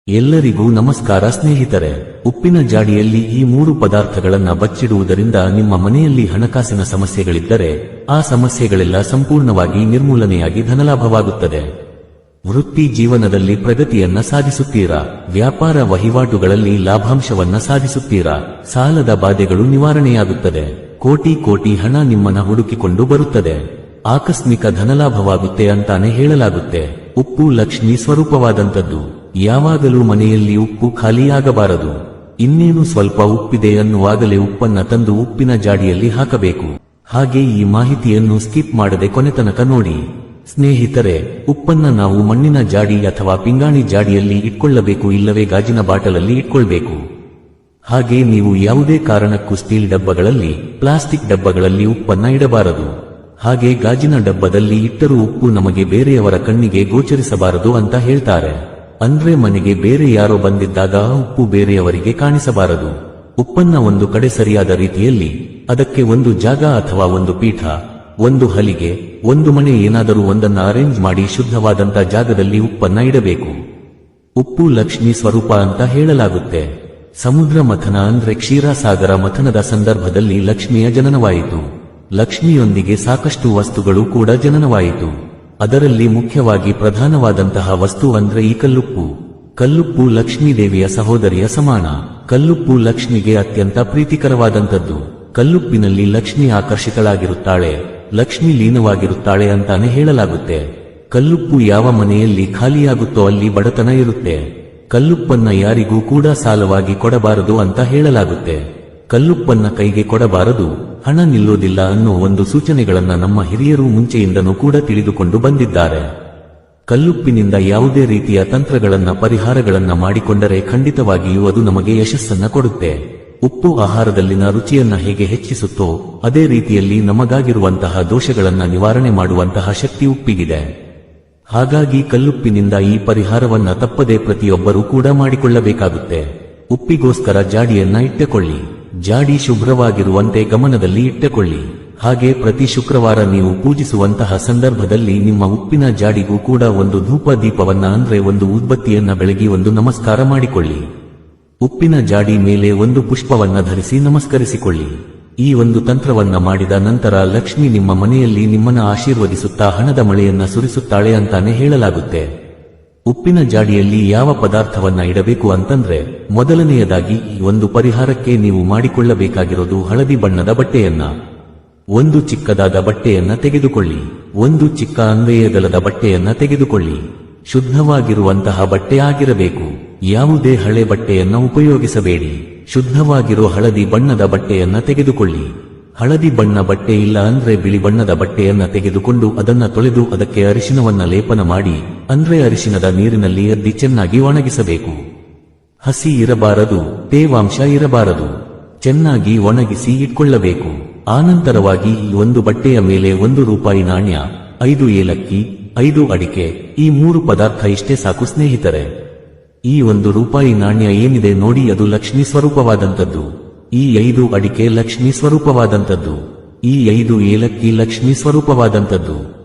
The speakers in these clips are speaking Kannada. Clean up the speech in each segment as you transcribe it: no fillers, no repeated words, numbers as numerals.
ಎಲ್ಲರಿಗೂ ನಮಸ್ಕಾರ ಸ್ನೇಹಿತರೆ. ಉಪ್ಪಿನ ಜಾಡಿಯಲ್ಲಿ ಈ 3 ಪದಾರ್ಥಗಳನ್ನ ಬಚ್ಚಿಡುವುದರಿಂದ ನಿಮ್ಮ ಮನೆಯಲ್ಲಿ ಹಣಕಾಸಿನ ಸಮಸ್ಯೆಗಳಿದ್ದರೆ ಆ ಸಮಸ್ಯೆಗಳೆಲ್ಲ ಸಂಪೂರ್ಣವಾಗಿ ನಿರ್ಮೂಲನೆಯಾಗಿ ಧನಲಾಭವಾಗುತ್ತದೆ. ವೃತ್ತಿ ಜೀವನದಲ್ಲಿ ಪ್ರಗತಿಯನ್ನ ಸಾಧಿಸುತ್ತೀರಾ? ವ್ಯಾಪಾರ ವಹಿವಾಟುಗಳಲ್ಲಿ ಲಾಭಾಂಶವನ್ನ ಸಾಧಿಸುತ್ತೀರಾ? ಸಾಲದ ಬಾಧೆಗಳು ನಿವಾರಣೆಯಾಗುತ್ತದೆ. ಕೋಟಿ ಹಣ ನಿಮ್ಮನ್ನ ಹುಡುಕಿಕೊಂಡು ಬರುತ್ತದೆ. ಆಕಸ್ಮಿಕ ಧನಲಾಭವಾಗುತ್ತೆ ಅಂತಾನೆ ಹೇಳಲಾಗುತ್ತೆ. ಉಪ್ಪು ಲಕ್ಷ್ಮಿ ಸ್ವರೂಪವಾದಂಥದ್ದು. ಯಾವಾಗಲೂ ಮನೆಯಲ್ಲಿ ಉಪ್ಪು ಖಾಲಿಯಾಗಬಾರದು. ಇನ್ನೇನು ಸ್ವಲ್ಪ ಉಪ್ಪಿದೆ ಅನ್ನುವಾಗಲೇ ಉಪ್ಪನ್ನ ತಂದು ಉಪ್ಪಿನ ಜಾಡಿಯಲ್ಲಿ ಹಾಕಬೇಕು. ಹಾಗೆ ಈ ಮಾಹಿತಿಯನ್ನು ಸ್ಕಿಪ್ ಮಾಡದೆ ಕೊನೆತನಕ ನೋಡಿ. ಸ್ನೇಹಿತರೆ, ಉಪ್ಪನ್ನ ನಾವು ಮಣ್ಣಿನ ಜಾಡಿ ಅಥವಾ ಪಿಂಗಾಣಿ ಜಾಡಿಯಲ್ಲಿ ಇಟ್ಕೊಳ್ಳಬೇಕು, ಇಲ್ಲವೇ ಗಾಜಿನ ಬಾಟಲಲ್ಲಿ ಇಟ್ಕೊಳ್ಬೇಕು. ಹಾಗೆ ನೀವು ಯಾವುದೇ ಕಾರಣಕ್ಕೂ ಸ್ಟೀಲ್ ಡಬ್ಬಗಳಲ್ಲಿ, ಪ್ಲಾಸ್ಟಿಕ್ ಡಬ್ಬಗಳಲ್ಲಿ ಉಪ್ಪನ್ನ ಇಡಬಾರದು. ಹಾಗೆ ಗಾಜಿನ ಡಬ್ಬದಲ್ಲಿ ಇಟ್ಟರೂ ಉಪ್ಪು ನಮಗೆ ಬೇರೆಯವರ ಕಣ್ಣಿಗೆ ಗೋಚರಿಸಬಾರದು ಅಂತ ಹೇಳ್ತಾರೆ. ಅಂದ್ರೆ ಮನೆಗೆ ಬೇರೆ ಯಾರೋ ಬಂದಿದ್ದಾಗ ಉಪ್ಪು ಬೇರೆಯವರಿಗೆ ಕಾಣಿಸಬಾರದು. ಉಪ್ಪನ್ನ ಒಂದು ಕಡೆ ಸರಿಯಾದ ರೀತಿಯಲ್ಲಿ, ಅದಕ್ಕೆ ಒಂದು ಜಾಗ ಅಥವಾ ಒಂದು ಪೀಠ, ಒಂದು ಹಲಿಗೆ, ಒಂದು ಮನೆ ಏನಾದರೂ ಒಂದನ್ನ ಅರೇಂಜ್ ಮಾಡಿ ಶುದ್ಧವಾದಂತ ಜಾಗದಲ್ಲಿ ಉಪ್ಪನ್ನ ಇಡಬೇಕು. ಉಪ್ಪು ಲಕ್ಷ್ಮಿ ಸ್ವರೂಪ ಅಂತ ಹೇಳಲಾಗುತ್ತೆ. ಸಮುದ್ರ ಮಥನ ಅಂದ್ರೆ ಕ್ಷೀರಸಾಗರ ಮಥನದ ಸಂದರ್ಭದಲ್ಲಿ ಲಕ್ಷ್ಮಿಯ ಜನನವಾಯಿತು. ಲಕ್ಷ್ಮಿಯೊಂದಿಗೆ ಸಾಕಷ್ಟು ವಸ್ತುಗಳು ಕೂಡ ಜನನವಾಯಿತು. ಅದರಲ್ಲಿ ಮುಖ್ಯವಾಗಿ ಪ್ರಧಾನವಾದಂತಹ ವಸ್ತು ಅಂದ್ರೆ ಈ ಕಲ್ಲುಪ್ಪು. ಕಲ್ಲುಪ್ಪು ಲಕ್ಷ್ಮೀದೇವಿಯ ಸಹೋದರಿಯ ಸಮಾನ. ಕಲ್ಲುಪ್ಪು ಲಕ್ಷ್ಮಿಗೆ ಅತ್ಯಂತ ಪ್ರೀತಿಕರವಾದಂಥದ್ದು. ಕಲ್ಲುಪ್ಪಿನಲ್ಲಿ ಲಕ್ಷ್ಮಿ ಆಕರ್ಷಿತಳಾಗಿರುತ್ತಾಳೆ, ಲಕ್ಷ್ಮಿ ಲೀನವಾಗಿರುತ್ತಾಳೆ ಅಂತಾನೆ ಹೇಳಲಾಗುತ್ತೆ. ಕಲ್ಲುಪ್ಪು ಯಾವ ಮನೆಯಲ್ಲಿ ಖಾಲಿಯಾಗುತ್ತೋ ಅಲ್ಲಿ ಬಡತನ ಇರುತ್ತೆ. ಕಲ್ಲುಪ್ಪನ್ನ ಯಾರಿಗೂ ಕೂಡ ಸಾಲವಾಗಿ ಕೊಡಬಾರದು ಅಂತ ಹೇಳಲಾಗುತ್ತೆ. ಕಲ್ಲುಪ್ಪನ್ನ ಕೈಗೆ ಕೊಡಬಾರದು, ಹಣ ನಿಲ್ಲೋದಿಲ್ಲ ಅನ್ನೋ ಒಂದು ಸೂಚನೆಗಳನ್ನ ನಮ್ಮ ಹಿರಿಯರು ಮುಂಚೆಯಿಂದನೂ ಕೂಡ ತಿಳಿದುಕೊಂಡು ಬಂದಿದ್ದಾರೆ. ಕಲ್ಲುಪ್ಪಿನಿಂದ ಯಾವುದೇ ರೀತಿಯ ತಂತ್ರಗಳನ್ನ, ಪರಿಹಾರಗಳನ್ನ ಮಾಡಿಕೊಂಡರೆ ಖಂಡಿತವಾಗಿಯೂ ಅದು ನಮಗೆ ಯಶಸ್ಸನ್ನ ಕೊಡುತ್ತೆ. ಉಪ್ಪು ಆಹಾರದಲ್ಲಿನ ರುಚಿಯನ್ನ ಹೇಗೆ ಹೆಚ್ಚಿಸುತ್ತೋ ಅದೇ ರೀತಿಯಲ್ಲಿ ನಮಗಾಗಿರುವಂತಹ ದೋಷಗಳನ್ನ ನಿವಾರಣೆ ಮಾಡುವಂತಹ ಶಕ್ತಿ ಉಪ್ಪಿಗಿದೆ. ಹಾಗಾಗಿ ಕಲ್ಲುಪ್ಪಿನಿಂದ ಈ ಪರಿಹಾರವನ್ನ ತಪ್ಪದೆ ಪ್ರತಿಯೊಬ್ಬರೂ ಕೂಡ ಮಾಡಿಕೊಳ್ಳಬೇಕಾಗುತ್ತೆ. ಉಪ್ಪಿಗೋಸ್ಕರ ಜಾಡಿಯನ್ನ ಇಟ್ಟುಕೊಳ್ಳಿ. ಜಾಡಿ ಶುಭ್ರವಾಗಿರುವಂತೆ ಗಮನದಲ್ಲಿ ಇಟ್ಟುಕೊಳ್ಳಿ. ಹಾಗೆ ಪ್ರತಿ ಶುಕ್ರವಾರ ನೀವು ಪೂಜಿಸುವಂತಹ ಸಂದರ್ಭದಲ್ಲಿ ನಿಮ್ಮ ಉಪ್ಪಿನ ಜಾಡಿಗೂ ಕೂಡ ಒಂದು ಧೂಪ ದೀಪವನ್ನ ಅಂದ್ರೆ ಒಂದು ಉದ್ಬತ್ತಿಯನ್ನ ಬೆಳಗಿ ಒಂದು ನಮಸ್ಕಾರ ಮಾಡಿಕೊಳ್ಳಿ. ಉಪ್ಪಿನ ಜಾಡಿ ಮೇಲೆ ಒಂದು ಪುಷ್ಪವನ್ನ ಧರಿಸಿ ನಮಸ್ಕರಿಸಿಕೊಳ್ಳಿ. ಈ ಒಂದು ತಂತ್ರವನ್ನ ಮಾಡಿದ ನಂತರ ಲಕ್ಷ್ಮಿ ನಿಮ್ಮ ಮನೆಯಲ್ಲಿ ನಿಮ್ಮನ್ನ ಆಶೀರ್ವದಿಸುತ್ತಾ ಹಣದ ಮಳೆಯನ್ನ ಸುರಿಸುತ್ತಾಳೆ ಅಂತಾನೆ ಹೇಳಲಾಗುತ್ತೆ. ಉಪ್ಪಿನ ಜಾಡಿಯಲ್ಲಿ ಯಾವ ಪದಾರ್ಥವನ್ನ ಇಡಬೇಕು ಅಂತಂದ್ರೆ, ಮೊದಲನೆಯದಾಗಿ ಈ ಒಂದು ಪರಿಹಾರಕ್ಕೆ ನೀವು ಮಾಡಿಕೊಳ್ಳಬೇಕಾಗಿರೋದು ಹಳದಿ ಬಣ್ಣದ ಬಟ್ಟೆಯನ್ನ. ಒಂದು ಚಿಕ್ಕದಾದ ಬಟ್ಟೆಯನ್ನ ತೆಗೆದುಕೊಳ್ಳಿ. ಒಂದು ಚಿಕ್ಕ ಅನ್ವಯಗಲದ ಬಟ್ಟೆಯನ್ನ ತೆಗೆದುಕೊಳ್ಳಿ. ಶುದ್ಧವಾಗಿರುವಂತಹ ಬಟ್ಟೆ ಆಗಿರಬೇಕು. ಯಾವುದೇ ಹಳೆ ಬಟ್ಟೆಯನ್ನ ಉಪಯೋಗಿಸಬೇಡಿ. ಶುದ್ಧವಾಗಿರೋ ಹಳದಿ ಬಣ್ಣದ ಬಟ್ಟೆಯನ್ನ ತೆಗೆದುಕೊಳ್ಳಿ. ಹಳದಿ ಬಣ್ಣ ಬಟ್ಟೆ ಇಲ್ಲ ಅಂದ್ರೆ ಬಿಳಿ ಬಣ್ಣದ ಬಟ್ಟೆಯನ್ನ ತೆಗೆದುಕೊಂಡು ಅದನ್ನ ತೊಳೆದು ಅದಕ್ಕೆ ಅರಿಶಿನವನ್ನ ಲೇಪನ ಮಾಡಿ, ಅಂದ್ರೆ ಅರಿಶಿನದ ನೀರಿನಲ್ಲಿ ಅದ್ದಿ ಚೆನ್ನಾಗಿ ಒಣಗಿಸಬೇಕು. ಹಸಿ ಇರಬಾರದು, ತೇವಾಂಶ ಇರಬಾರದು. ಚೆನ್ನಾಗಿ ಒಣಗಿಸಿ ಇಟ್ಕೊಳ್ಳಬೇಕು. ಆನಂತರವಾಗಿ ಈ ಒಂದು ಬಟ್ಟೆಯ ಮೇಲೆ ₹1 ನಾಣ್ಯ, 5 ಏಲಕ್ಕಿ, 5 ಅಡಿಕೆ, ಈ 3 ಪದಾರ್ಥ ಇಷ್ಟೇ ಸಾಕು ಸ್ನೇಹಿತರೆ. ಈ ₹1 ನಾಣ್ಯ ಏನಿದೆ ನೋಡಿ, ಅದು ಲಕ್ಷ್ಮೀ ಸ್ವರೂಪವಾದಂಥದ್ದು. ಈ 5 ಅಡಿಕೆ ಲಕ್ಷ್ಮೀ ಸ್ವರೂಪವಾದಂಥದ್ದು. ಈ 5 ಏಲಕ್ಕಿ ಲಕ್ಷ್ಮೀ ಸ್ವರೂಪವಾದಂಥದ್ದು.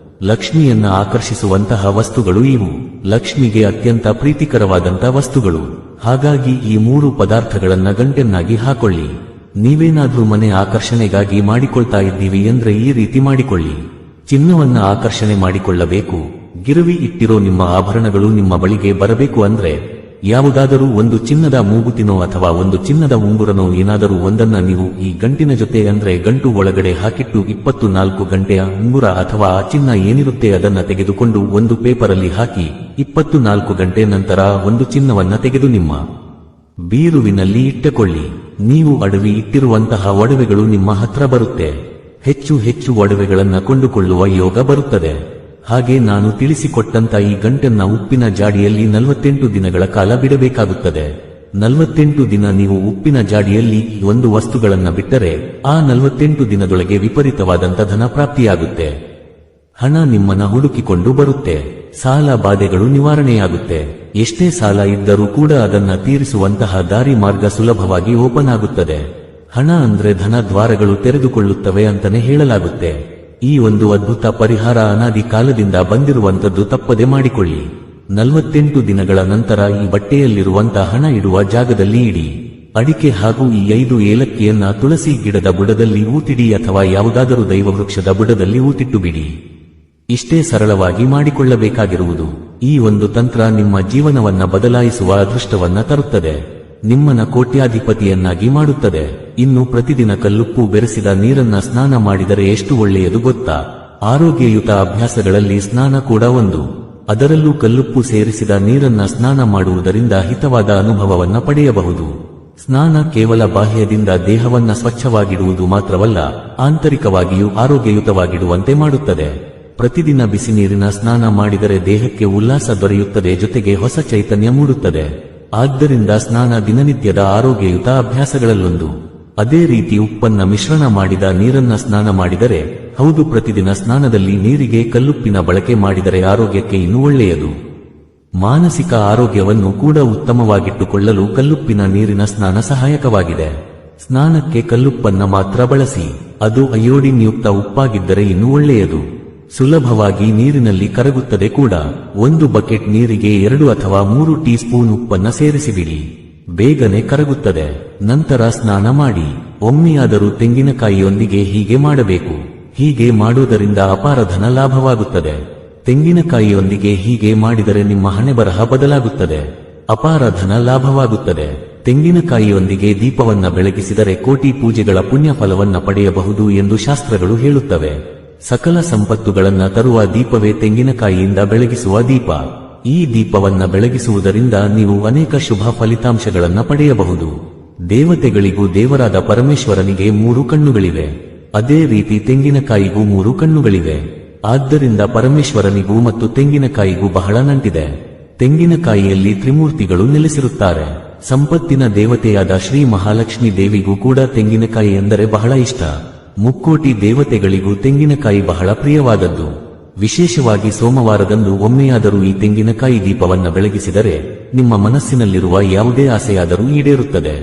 ಲಕ್ಷ್ಮಿಯನ್ನ ಆಕರ್ಷಿಸುವಂತಹ ವಸ್ತುಗಳು ಇವು. ಲಕ್ಷ್ಮಿಗೆ ಅತ್ಯಂತ ಪ್ರೀತಿಕರವಾದಂಥ ವಸ್ತುಗಳು. ಹಾಗಾಗಿ ಈ 3 ಪದಾರ್ಥಗಳನ್ನ ಗಂಟೆನ್ನಾಗಿ ಹಾಕೊಳ್ಳಿ. ನೀವೇನಾದ್ರೂ ಮನೆ ಆಕರ್ಷಣೆಗಾಗಿ ಮಾಡಿಕೊಳ್ತಾ ಇದ್ದೀವಿ ಅಂದ್ರೆ ಈ ರೀತಿ ಮಾಡಿಕೊಳ್ಳಿ. ಚಿನ್ನವನ್ನ ಆಕರ್ಷಣೆ ಮಾಡಿಕೊಳ್ಳಬೇಕು. ಗಿರವಿ ಇಟ್ಟಿರೋ ನಿಮ್ಮ ಆಭರಣಗಳು ನಿಮ್ಮ ಬಳಿಗೆ ಬರಬೇಕು ಅಂದ್ರೆ ಯಾವುದಾದರೂ ಒಂದು ಚಿನ್ನದ ಮೂಗುತಿನೋ ಅಥವಾ ಒಂದು ಚಿನ್ನದ ಉಂಗುರನೋ ಏನಾದರೂ ಒಂದನ್ನ ನೀವು ಈ ಗಂಟಿನ ಜೊತೆ ಅಂದ್ರೆ ಗಂಟು ಒಳಗಡೆ ಹಾಕಿಟ್ಟು 24 ಗಂಟೆಯ ಉಂಗುರ ಅಥವಾ ಆ ಚಿನ್ನ ಏನಿರುತ್ತೆ ಅದನ್ನ ತೆಗೆದುಕೊಂಡು ಒಂದು ಪೇಪರಲ್ಲಿ ಹಾಕಿ 24 ಗಂಟೆ ನಂತರ ಒಂದು ಚಿನ್ನವನ್ನ ತೆಗೆದು ನಿಮ್ಮ ಬೀರುವಿನಲ್ಲಿ ಇಟ್ಟುಕೊಳ್ಳಿ. ನೀವು ಅಡವಿ ಇಟ್ಟಿರುವಂತಹ ಒಡವೆಗಳು ನಿಮ್ಮ ಹತ್ರ ಬರುತ್ತೆ. ಹೆಚ್ಚು ಒಡವೆಗಳನ್ನ ಕೊಂಡುಕೊಳ್ಳುವ ಯೋಗ ಬರುತ್ತದೆ. ಹಾಗೆ ನಾನು ತಿಳಿಸಿಕೊಟ್ಟಂತ ಈ ಗಂಟನ್ನ ಉಪ್ಪಿನ ಜಾಡಿಯಲ್ಲಿ 48 ದಿನಗಳ ಕಾಲ ಬಿಡಬೇಕಾಗುತ್ತದೆ. 48 ದಿನ ನೀವು ಉಪ್ಪಿನ ಜಾಡಿಯಲ್ಲಿ ಈ ಒಂದು ವಸ್ತುಗಳನ್ನ ಬಿಟ್ಟರೆ ಆ 48 ದಿನದೊಳಗೆ ವಿಪರೀತವಾದಂತ ಧನ ಪ್ರಾಪ್ತಿಯಾಗುತ್ತೆ. ಹಣ ನಿಮ್ಮನ್ನ ಹುಡುಕಿಕೊಂಡು ಬರುತ್ತೆ. ಸಾಲ ಬಾಧೆಗಳು ನಿವಾರಣೆಯಾಗುತ್ತೆ. ಎಷ್ಟೇ ಸಾಲ ಇದ್ದರೂ ಕೂಡ ಅದನ್ನ ತೀರಿಸುವಂತಹ ದಾರಿ ಮಾರ್ಗ ಸುಲಭವಾಗಿ ಓಪನ್ ಆಗುತ್ತದೆ. ಹಣ ಅಂದ್ರೆ ಧನ ದ್ವಾರಗಳು ತೆರೆದುಕೊಳ್ಳುತ್ತವೆ ಅಂತಾನೆ ಹೇಳಲಾಗುತ್ತೆ. ಈ ಒಂದು ಅದ್ಭುತ ಪರಿಹಾರ ಅನಾದಿ ಕಾಲದಿಂದ ಬಂದಿರುವಂತದ್ದು, ತಪ್ಪದೆ ಮಾಡಿಕೊಳ್ಳಿ. 48 ದಿನಗಳ ನಂತರ ಈ ಬಟ್ಟೆಯಲ್ಲಿರುವಂತಹ ಹಣ ಇಡುವ ಜಾಗದಲ್ಲಿ ಇಡಿ. ಅಡಿಕೆ ಹಾಗೂ ಈ 5 ಏಲಕ್ಕಿಯನ್ನ ತುಳಸಿ ಗಿಡದ ಬುಡದಲ್ಲಿ ಊತಿಡಿ ಅಥವಾ ಯಾವುದಾದರೂ ದೈವವೃಕ್ಷದ ಬುಡದಲ್ಲಿ ಊತಿಟ್ಟು ಬಿಡಿ. ಇಷ್ಟೇ ಸರಳವಾಗಿ ಮಾಡಿಕೊಳ್ಳಬೇಕಾಗಿರುವುದು. ಈ ಒಂದು ತಂತ್ರ ನಿಮ್ಮ ಜೀವನವನ್ನ ಬದಲಾಯಿಸುವ ಅದೃಷ್ಟವನ್ನ ತರುತ್ತದೆ, ನಿಮ್ಮನ್ನ ಕೋಟ್ಯಾಧಿಪತಿಯನ್ನಾಗಿ ಮಾಡುತ್ತದೆ. ಇನ್ನು ಪ್ರತಿದಿನ ಕಲ್ಲುಪ್ಪು ಬೆರೆಸಿದ ನೀರನ್ನ ಸ್ನಾನ ಮಾಡಿದರೆ ಎಷ್ಟು ಒಳ್ಳೆಯದು ಗೊತ್ತಾ? ಆರೋಗ್ಯಯುತ ಅಭ್ಯಾಸಗಳಲ್ಲಿ ಸ್ನಾನ ಕೂಡ ಒಂದು. ಅದರಲ್ಲೂ ಕಲ್ಲುಪ್ಪು ಸೇರಿಸಿದ ನೀರನ್ನ ಸ್ನಾನ ಮಾಡುವುದರಿಂದ ಹಿತವಾದ ಅನುಭವವನ್ನ ಪಡೆಯಬಹುದು. ಸ್ನಾನ ಕೇವಲ ಬಾಹ್ಯದಿಂದ ದೇಹವನ್ನ ಸ್ವಚ್ಛವಾಗಿಡುವುದು ಮಾತ್ರವಲ್ಲ, ಆಂತರಿಕವಾಗಿಯೂ ಆರೋಗ್ಯಯುತವಾಗಿಡುವಂತೆ ಮಾಡುತ್ತದೆ. ಪ್ರತಿದಿನ ಬಿಸಿ ನೀರಿನ ಸ್ನಾನ ಮಾಡಿದರೆ ದೇಹಕ್ಕೆ ಉಲ್ಲಾಸ ದೊರೆಯುತ್ತದೆ, ಜೊತೆಗೆ ಹೊಸ ಚೈತನ್ಯ ಮೂಡುತ್ತದೆ. ಆದ್ದರಿಂದ ಸ್ನಾನ ದಿನನಿತ್ಯದ ಆರೋಗ್ಯಯುತ ಅಭ್ಯಾಸಗಳಲ್ಲೊಂದು. ಅದೇ ರೀತಿ ಉಪ್ಪನ್ನ ಮಿಶ್ರಣ ಮಾಡಿದ ನೀರನ್ನ ಸ್ನಾನ ಮಾಡಿದರೆ, ಹೌದು, ಪ್ರತಿದಿನ ಸ್ನಾನದಲ್ಲಿ ನೀರಿಗೆ ಕಲ್ಲುಪ್ಪಿನ ಬಳಕೆ ಮಾಡಿದರೆ ಆರೋಗ್ಯಕ್ಕೆ ಇನ್ನೂ ಒಳ್ಳೆಯದು. ಮಾನಸಿಕ ಆರೋಗ್ಯವನ್ನು ಕೂಡ ಉತ್ತಮವಾಗಿಟ್ಟುಕೊಳ್ಳಲು ಕಲ್ಲುಪ್ಪಿನ ನೀರಿನ ಸ್ನಾನ ಸಹಾಯಕವಾಗಿದೆ. ಸ್ನಾನಕ್ಕೆ ಕಲ್ಲುಪ್ಪನ್ನ ಮಾತ್ರ ಬಳಸಿ, ಅದು ಅಯೋಡಿನ್ ಯುಕ್ತ ಉಪ್ಪಾಗಿದ್ದರೆ ಇನ್ನೂ ಒಳ್ಳೆಯದು. ಸುಲಭವಾಗಿ ನೀರಿನಲ್ಲಿ ಕರಗುತ್ತದೆ ಕೂಡ. 1 ಬಕೆಟ್ ನೀರಿಗೆ 2 ಅಥವಾ 3 ಟೀ ಸ್ಪೂನ್ ಉಪ್ಪನ್ನ ಸೇರಿಸಿಬಿಡಿ, ಬೇಗನೆ ಕರಗುತ್ತದೆ. ನಂತರ ಸ್ನಾನ ಮಾಡಿ. ಒಮ್ಮೆಯಾದರೂ ತೆಂಗಿನಕಾಯಿಯೊಂದಿಗೆ ಹೀಗೆ ಮಾಡಬೇಕು. ಹೀಗೆ ಮಾಡುವುದರಿಂದ ಅಪಾರ ಧನ ಲಾಭವಾಗುತ್ತದೆ. ತೆಂಗಿನಕಾಯಿಯೊಂದಿಗೆ ಹೀಗೆ ಮಾಡಿದರೆ ನಿಮ್ಮ ಹಣೆಬರಹ ಬದಲಾಗುತ್ತದೆ, ಅಪಾರ ಧನ ಲಾಭವಾಗುತ್ತದೆ. ತೆಂಗಿನಕಾಯಿಯೊಂದಿಗೆ ದೀಪವನ್ನ ಬೆಳಗಿಸಿದರೆ ಕೋಟಿ ಪೂಜೆಗಳ ಪುಣ್ಯ ಫಲವನ್ನ ಪಡೆಯಬಹುದು ಎಂದು ಶಾಸ್ತ್ರಗಳು ಹೇಳುತ್ತವೆ. ಸಕಲ ಸಂಪತ್ತುಗಳನ್ನ ತರುವ ದೀಪವೇ ತೆಂಗಿನಕಾಯಿಯಿಂದ ಬೆಳಗಿಸುವ ದೀಪ. ಈ ದೀಪವನ್ನ ಬೆಳಗಿಸುವುದರಿಂದ ನೀವು ಅನೇಕ ಶುಭ ಫಲಿತಾಂಶಗಳನ್ನ ಪಡೆಯಬಹುದು. ದೇವತೆಗಳಿಗೂ ದೇವರಾದ ಪರಮೇಶ್ವರನಿಗೆ 3 ಕಣ್ಣುಗಳಿವೆ. ಅದೇ ರೀತಿ ತೆಂಗಿನಕಾಯಿಗೂ 3 ಕಣ್ಣುಗಳಿವೆ. ಆದ್ದರಿಂದ ಪರಮೇಶ್ವರನಿಗೂ ಮತ್ತು ತೆಂಗಿನಕಾಯಿಗೂ ಬಹಳ ನಂಟಿದೆ. ತೆಂಗಿನಕಾಯಿಯಲ್ಲಿ ತ್ರಿಮೂರ್ತಿಗಳು ನೆಲೆಸಿರುತ್ತಾರೆ. ಸಂಪತ್ತಿನ ದೇವತೆಯಾದ ಶ್ರೀ ಮಹಾಲಕ್ಷ್ಮೀ ದೇವಿಗೂ ಕೂಡ ತೆಂಗಿನಕಾಯಿ ಎಂದರೆ ಬಹಳ ಇಷ್ಟ. ಮುಕ್ಕೋಟಿ ದೇವತೆಗಳಿಗೂ ತೆಂಗಿನಕಾಯಿ ಬಹಳ ಪ್ರಿಯವಾದದ್ದು. ವಿಶೇಷವಾಗಿ ಸೋಮವಾರದಂದು ಒಮ್ಮೆಯಾದರೂ ಈ ತೆಂಗಿನಕಾಯಿ ದೀಪವನ್ನ ಬೆಳಗಿಸಿದರೆ ನಿಮ್ಮ ಮನಸ್ಸಿನಲ್ಲಿರುವ ಯಾವುದೇ ಆಸೆಯಾದರೂ ಈಡೇರುತ್ತದೆ.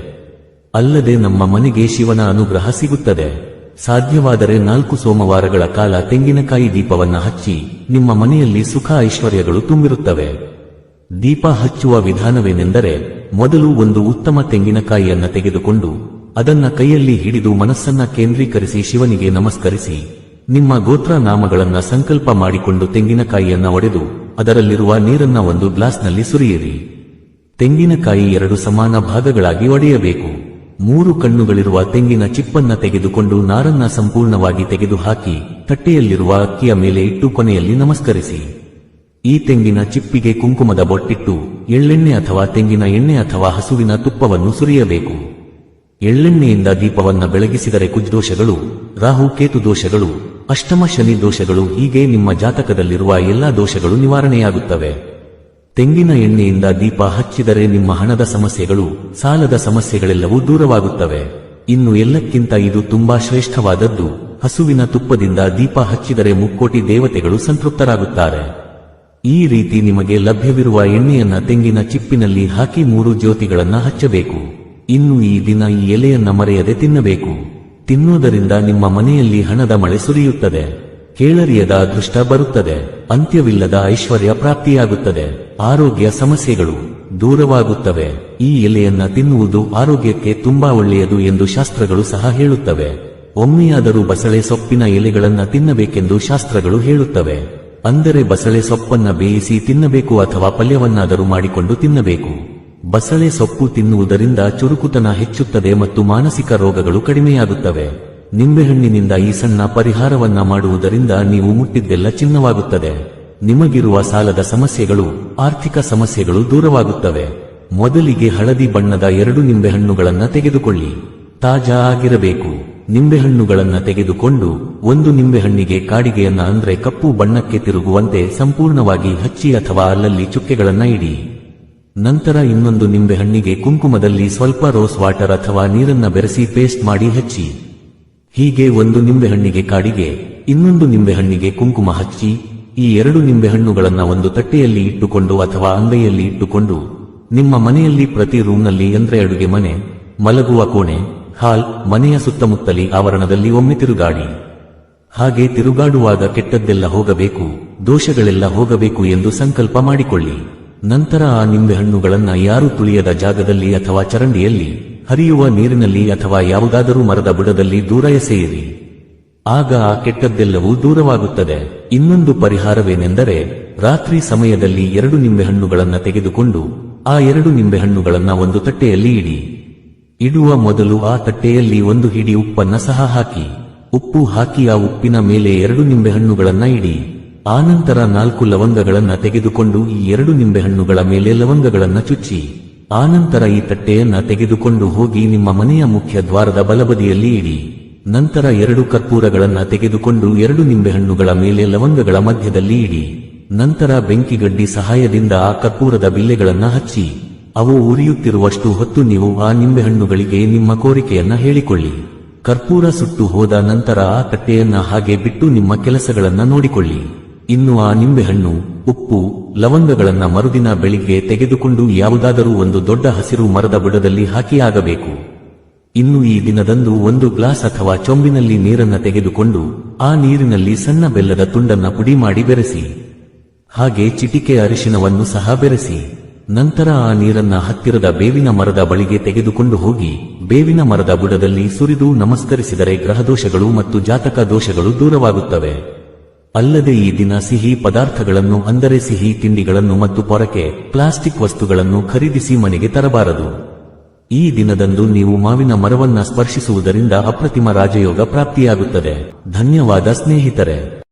ಅಲ್ಲದೆ ನಮ್ಮ ಮನೆಗೆ ಶಿವನ ಅನುಗ್ರಹ ಸಿಗುತ್ತದೆ. ಸಾಧ್ಯವಾದರೆ 4 ಸೋಮವಾರಗಳ ಕಾಲ ತೆಂಗಿನಕಾಯಿ ದೀಪವನ್ನ ಹಚ್ಚಿ, ನಿಮ್ಮ ಮನೆಯಲ್ಲಿ ಸುಖ ಐಶ್ವರ್ಯಗಳು ತುಂಬಿರುತ್ತವೆ. ದೀಪ ಹಚ್ಚುವ ವಿಧಾನವೇನೆಂದರೆ, ಮೊದಲು ಒಂದು ಉತ್ತಮ ತೆಂಗಿನಕಾಯಿಯನ್ನ ತೆಗೆದುಕೊಂಡು ಅದನ್ನ ಕೈಯಲ್ಲಿ ಹಿಡಿದು ಮನಸ್ಸನ್ನ ಕೇಂದ್ರೀಕರಿಸಿ ಶಿವನಿಗೆ ನಮಸ್ಕರಿಸಿ, ನಿಮ್ಮ ಗೋತ್ರ ನಾಮಗಳನ್ನ ಸಂಕಲ್ಪ ಮಾಡಿಕೊಂಡು ತೆಂಗಿನಕಾಯಿಯನ್ನ ಒಡೆದು ಅದರಲ್ಲಿರುವ ನೀರನ್ನ ಒಂದು ಗ್ಲಾಸ್ನಲ್ಲಿ ಸುರಿಯಿರಿ. ತೆಂಗಿನಕಾಯಿ 2 ಸಮಾನ ಭಾಗಗಳಾಗಿ ಒಡೆಯಬೇಕು. 3 ಕಣ್ಣುಗಳಿರುವ ತೆಂಗಿನ ಚಿಪ್ಪನ್ನ ತೆಗೆದುಕೊಂಡು ನಾರನ್ನ ಸಂಪೂರ್ಣವಾಗಿ ತೆಗೆದುಹಾಕಿ ತಟ್ಟೆಯಲ್ಲಿರುವ ಅಕ್ಕಿಯ ಮೇಲೆ ಇಟ್ಟು ಕೊನೆಯಲ್ಲಿ ನಮಸ್ಕರಿಸಿ. ಈ ತೆಂಗಿನ ಚಿಪ್ಪಿಗೆ ಕುಂಕುಮದ ಬೊಟ್ಟಿಟ್ಟು ಎಳ್ಳೆಣ್ಣೆ ಅಥವಾ ತೆಂಗಿನ ಎಣ್ಣೆ ಅಥವಾ ಹಸುವಿನ ತುಪ್ಪವನ್ನು ಸುರಿಯಬೇಕು. ಎಳ್ಳೆಣ್ಣೆಯಿಂದ ದೀಪವನ್ನ ಬೆಳಗಿಸಿದರೆ ಕುಜದೋಷಗಳು, ರಾಹು ಕೇತು ದೋಷಗಳು, ಅಷ್ಟಮ ಶನಿ ದೋಷಗಳು, ಹೀಗೆ ನಿಮ್ಮ ಜಾತಕದಲ್ಲಿರುವ ಎಲ್ಲಾ ದೋಷಗಳು ನಿವಾರಣೆಯಾಗುತ್ತವೆ. ತೆಂಗಿನ ಎಣ್ಣೆಯಿಂದ ದೀಪ ಹಚ್ಚಿದರೆ ನಿಮ್ಮ ಹಣದ ಸಮಸ್ಯೆಗಳು, ಸಾಲದ ಸಮಸ್ಯೆಗಳೆಲ್ಲವೂ ದೂರವಾಗುತ್ತವೆ. ಇನ್ನು ಎಲ್ಲಕ್ಕಿಂತ ಇದು ತುಂಬಾ ಶ್ರೇಷ್ಠವಾದದ್ದು, ಹಸುವಿನ ತುಪ್ಪದಿಂದ ದೀಪ ಹಚ್ಚಿದರೆ ಮುಕ್ಕೋಟಿ ದೇವತೆಗಳು ಸಂತೃಪ್ತರಾಗುತ್ತಾರೆ. ಈ ರೀತಿ ನಿಮಗೆ ಲಭ್ಯವಿರುವ ಎಣ್ಣೆಯನ್ನ ತೆಂಗಿನ ಚಿಪ್ಪಿನಲ್ಲಿ ಹಾಕಿ 3 ಜ್ಯೋತಿಗಳನ್ನ ಹಚ್ಚಬೇಕು. ಇನ್ನು ಈ ದಿನ ಈ ಎಲೆಯನ್ನ ಮರೆಯದೆ ತಿನ್ನಬೇಕು. ತಿನ್ನುವುದರಿಂದ ನಿಮ್ಮ ಮನೆಯಲ್ಲಿ ಹಣದ ಮಳೆ ಸುರಿಯುತ್ತದೆ, ಕೇಳರಿಯದ ಅದೃಷ್ಟ ಬರುತ್ತದೆ, ಅಂತ್ಯವಿಲ್ಲದ ಐಶ್ವರ್ಯ ಪ್ರಾಪ್ತಿಯಾಗುತ್ತದೆ, ಆರೋಗ್ಯ ಸಮಸ್ಯೆಗಳು ದೂರವಾಗುತ್ತವೆ. ಈ ಎಲೆಯನ್ನ ತಿನ್ನುವುದು ಆರೋಗ್ಯಕ್ಕೆ ತುಂಬಾ ಒಳ್ಳೆಯದು ಎಂದು ಶಾಸ್ತ್ರಗಳು ಸಹ ಹೇಳುತ್ತವೆ. ಒಮ್ಮೆಯಾದರೂ ಬಸಳೆ ಸೊಪ್ಪಿನ ಎಲೆಗಳನ್ನ ತಿನ್ನಬೇಕೆಂದು ಶಾಸ್ತ್ರಗಳು ಹೇಳುತ್ತವೆ. ಅಂದರೆ ಬಸಳೆ ಸೊಪ್ಪನ್ನ ಬೇಯಿಸಿ ತಿನ್ನಬೇಕು ಅಥವಾ ಪಲ್ಯವನ್ನಾದರೂ ಮಾಡಿಕೊಂಡು ತಿನ್ನಬೇಕು. ಬಸಳೆ ಸೊಪ್ಪು ತಿನ್ನುವುದರಿಂದ ಚುರುಕುತನ ಹೆಚ್ಚುತ್ತದೆ ಮತ್ತು ಮಾನಸಿಕ ರೋಗಗಳು ಕಡಿಮೆಯಾಗುತ್ತವೆ. ನಿಂಬೆಹಣ್ಣಿನಿಂದ ಈ ಸಣ್ಣ ಪರಿಹಾರವನ್ನ ಮಾಡುವುದರಿಂದ ನೀವು ಮುಟ್ಟಿದ್ದೆಲ್ಲ ಚಿನ್ನವಾಗುತ್ತದೆ. ನಿಮಗಿರುವ ಸಾಲದ ಸಮಸ್ಯೆಗಳು, ಆರ್ಥಿಕ ಸಮಸ್ಯೆಗಳು ದೂರವಾಗುತ್ತವೆ. ಮೊದಲಿಗೆ ಹಳದಿ ಬಣ್ಣದ 2 ನಿಂಬೆಹಣ್ಣುಗಳನ್ನ ತೆಗೆದುಕೊಳ್ಳಿ. ತಾಜಾ ಆಗಿರಬೇಕು. ನಿಂಬೆಹಣ್ಣುಗಳನ್ನ ತೆಗೆದುಕೊಂಡು 1 ನಿಂಬೆಹಣ್ಣಿಗೆ ಕಾಡಿಗೆಯನ್ನ ಅಂದ್ರೆ ಕಪ್ಪು ಬಣ್ಣಕ್ಕೆ ತಿರುಗುವಂತೆ ಸಂಪೂರ್ಣವಾಗಿ ಹಚ್ಚಿ ಅಥವಾ ಅಲ್ಲಲ್ಲಿ ಚುಕ್ಕೆಗಳನ್ನ ಇಡಿ. ನಂತರ ಇನ್ನೊಂದು ನಿಂಬೆಹಣ್ಣಿಗೆ ಕುಂಕುಮದಲ್ಲಿ ಸ್ವಲ್ಪ ರೋಸ್ ವಾಟರ್ ಅಥವಾ ನೀರನ್ನ ಬೆರೆಸಿ ಪೇಸ್ಟ್ ಮಾಡಿ ಹಚ್ಚಿ. ಹೀಗೆ 1 ನಿಂಬೆಹಣ್ಣಿಗೆ ಕಾಡಿಗೆ, ಇನ್ನೊಂದು ನಿಂಬೆಹಣ್ಣಿಗೆ ಕುಂಕುಮ ಹಚ್ಚಿ, ಈ 2 ನಿಂಬೆಹಣ್ಣುಗಳನ್ನ ಒಂದು ತಟ್ಟೆಯಲ್ಲಿ ಇಟ್ಟುಕೊಂಡು ಅಥವಾ ಅಂಗೈಯಲ್ಲಿ ಇಟ್ಟುಕೊಂಡು ನಿಮ್ಮ ಮನೆಯಲ್ಲಿ ಪ್ರತಿ ರೂಮ್ನಲ್ಲಿ ಅಂದ್ರೆ ಅಡುಗೆ ಮನೆ, ಮಲಗುವ ಕೋಣೆ, ಹಾಲ್, ಮನೆಯ ಸುತ್ತಮುತ್ತಲಿ ಆವರಣದಲ್ಲಿ ಒಮ್ಮೆ ತಿರುಗಾಡಿ. ಹಾಗೆ ತಿರುಗಾಡುವಾಗ ಕೆಟ್ಟದ್ದೆಲ್ಲ ಹೋಗಬೇಕು, ದೋಷಗಳೆಲ್ಲ ಹೋಗಬೇಕು ಎಂದು ಸಂಕಲ್ಪ ಮಾಡಿಕೊಳ್ಳಿ. ನಂತರ ಆ ನಿಂಬೆಹಣ್ಣುಗಳನ್ನ ಯಾರು ತುಳಿಯದ ಜಾಗದಲ್ಲಿ ಅಥವಾ ಚರಂಡಿಯಲ್ಲಿ, ಹರಿಯುವ ನೀರಿನಲ್ಲಿ ಅಥವಾ ಯಾವುದಾದರೂ ಮರದ ಬುಡದಲ್ಲಿ ದೂರ ಎಸೆಯಿರಿ. ಆಗ ಆ ಕೆಟ್ಟದ್ದೆಲ್ಲವೂ ದೂರವಾಗುತ್ತದೆ. ಇನ್ನೊಂದು ಪರಿಹಾರವೇನೆಂದರೆ, ರಾತ್ರಿ ಸಮಯದಲ್ಲಿ 2 ನಿಂಬೆಹಣ್ಣುಗಳನ್ನ ತೆಗೆದುಕೊಂಡು ಆ 2 ನಿಂಬೆಹಣ್ಣುಗಳನ್ನ ಒಂದು ತಟ್ಟೆಯಲ್ಲಿ ಇಡಿ. ಇಡುವ ಮೊದಲು ಆ ತಟ್ಟೆಯಲ್ಲಿ 1 ಹಿಡಿ ಉಪ್ಪನ್ನ ಸಹ ಹಾಕಿ. ಉಪ್ಪು ಹಾಕಿ ಆ ಉಪ್ಪಿನ ಮೇಲೆ 2 ನಿಂಬೆಹಣ್ಣುಗಳನ್ನ ಇಡಿ. ಆನಂತರ 4 ಲವಂಗಗಳನ್ನ ತೆಗೆದುಕೊಂಡು ಈ 2 ನಿಂಬೆಹಣ್ಣುಗಳ ಮೇಲೆ ಲವಂಗಗಳನ್ನ ಚುಚ್ಚಿ, ಆನಂತರ ಈ ತಟ್ಟೆಯನ್ನ ತೆಗೆದುಕೊಂಡು ಹೋಗಿ ನಿಮ್ಮ ಮನೆಯ ಮುಖ್ಯ ದ್ವಾರದ ಬಲಬದಿಯಲ್ಲಿ ಇಡಿ. ನಂತರ 2 ಕರ್ಪೂರಗಳನ್ನ ತೆಗೆದುಕೊಂಡು 2 ನಿಂಬೆಹಣ್ಣುಗಳ ಮೇಲೆ ಲವಂಗಗಳ ಮಧ್ಯದಲ್ಲಿ ಇಡಿ. ನಂತರ ಬೆಂಕಿಗಡ್ಡಿ ಸಹಾಯದಿಂದ ಆ ಕರ್ಪೂರದ ಬಿಲ್ಲೆಗಳನ್ನ ಹಚ್ಚಿ, ಅವು ಉರಿಯುತ್ತಿರುವಷ್ಟು ಹೊತ್ತು ನೀವು ಆ ನಿಂಬೆಹಣ್ಣುಗಳಿಗೆ ನಿಮ್ಮ ಕೋರಿಕೆಯನ್ನ ಹೇಳಿಕೊಳ್ಳಿ. ಕರ್ಪೂರ ಸುಟ್ಟು ಹೋದ ನಂತರ ಆ ತಟ್ಟೆಯನ್ನ ಹಾಗೆ ಬಿಟ್ಟು ನಿಮ್ಮ ಕೆಲಸಗಳನ್ನ ನೋಡಿಕೊಳ್ಳಿ. ಇನ್ನು ಆ ನಿಂಬೆಹಣ್ಣು, ಉಪ್ಪು, ಲವಂಗಗಳನ್ನ ಮರುದಿನ ಬೆಳಿಗ್ಗೆ ತೆಗೆದುಕೊಂಡು ಯಾವುದಾದರೂ ಒಂದು ದೊಡ್ಡ ಹಸಿರು ಮರದ ಬುಡದಲ್ಲಿ ಹಾಕಿ ಆಗಬೇಕು. ಇನ್ನು ಈ ದಿನದಂದು 1 ಗ್ಲಾಸ್ ಅಥವಾ ಚೊಂಬಿನಲ್ಲಿ ನೀರನ್ನ ತೆಗೆದುಕೊಂಡು ಆ ನೀರಿನಲ್ಲಿ ಸಣ್ಣ ಬೆಲ್ಲದ ತುಂಡನ್ನ ಪುಡಿ ಮಾಡಿ ಬೆರೆಸಿ, ಹಾಗೆ ಚಿಟಿಕೆ ಅರಿಶಿನವನ್ನು ಸಹ ಬೆರೆಸಿ. ನಂತರ ಆ ನೀರನ್ನ ಹತ್ತಿರದ ಬೇವಿನ ಮರದ ಬಳಿಗೆ ತೆಗೆದುಕೊಂಡು ಹೋಗಿ ಬೇವಿನ ಮರದ ಬುಡದಲ್ಲಿ ಸುರಿದು ನಮಸ್ಕರಿಸಿದರೆ ಗ್ರಹದೋಷಗಳು ಮತ್ತು ಜಾತಕ ದೋಷಗಳು ದೂರವಾಗುತ್ತವೆ. ಅಲ್ಲದೆ ಈ ದಿನ ಸಿಹಿ ಪದಾರ್ಥಗಳನ್ನು ಅಂದರೆ ಸಿಹಿ ತಿಂಡಿಗಳನ್ನು ಮತ್ತು ಪೊರಕೆ, ಪ್ಲಾಸ್ಟಿಕ್ ವಸ್ತುಗಳನ್ನು ಖರೀದಿಸಿ ಮನೆಗೆ ತರಬಾರದು. ಈ ದಿನದಂದು ನೀವು ಮಾವಿನ ಮರವನ್ನ ಸ್ಪರ್ಶಿಸುವುದರಿಂದ ಅಪ್ರತಿಮ ರಾಜಯೋಗ ಪ್ರಾಪ್ತಿಯಾಗುತ್ತದೆ. ಧನ್ಯವಾದ ಸ್ನೇಹಿತರೆ.